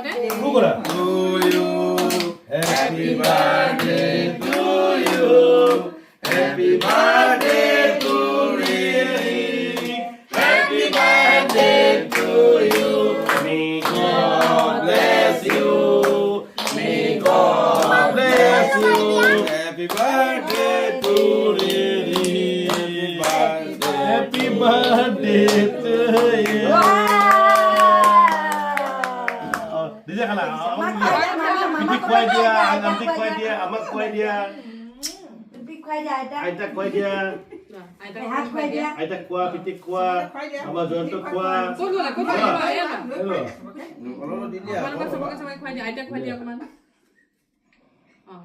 누구라? To you, happy birthday to you, happy birthday to Lily, happy birthday to you. May God bless you, may God bless you. Happy birthday to Lily, happy birthday to you. Dia kena. Pipi kuai dia, nanti kuai dia, amak kuai dia. Pipi kuai dia ada. Aita kuai dia. Hat kuai dia. Aita kuah, pipi kuah. Amak zonto kuah. Kau ya kan? Hello. Kalau di dia. Kemana kan sama kuah dia? Ada kuah dia kemana?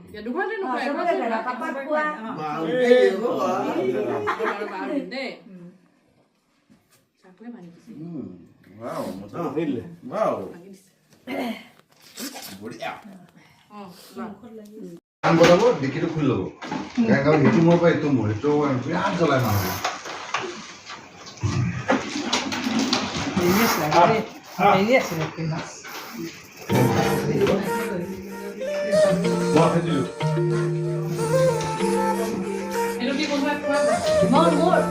Ya dua ada Oh, kuah. semua ada papa kuah. Mau dia gua. Baru deh. Cakwe mana sih? Wow, Ah, ini. wow. বঢ়িয়া কাম কৰাব ডিকিটো খুলি ল'ব কাৰণ সেইটো মোৰ পৰা এইটো মোৰ সেইটো বিৰাট জ্বলাই মানুহ Ele que vai kuah. Mor.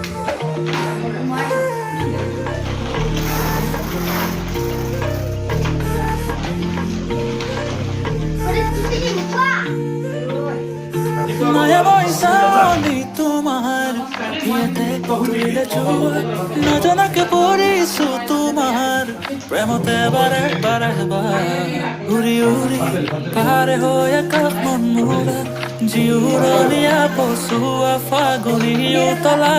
মায়া বৈশালী তোমাৰ ইয়াতে তুলিলে জোৰ নজনাকে পৰিছো তোমাৰ প্ৰেমতে বাৰে বাৰে উৰি উৰি পাৰে হৈ আকাশ মন মোৰা জিউৰণীয়া পচুৱা ফাগুনী উতলা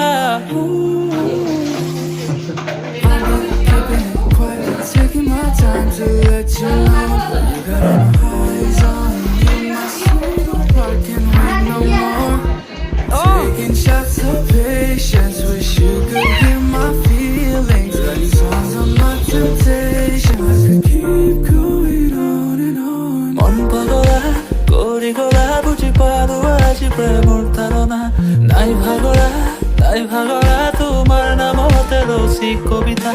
Taking my time to let you know you got my eyes on you, my soul working with no more. Taking shots of patience, wish you could hear my feelings. Writing songs on my temptation as I keep going on and on. Mon pagola, gori gola, buji padu aji premur tarona. Nai bhagora, tumar namote rosi kobita.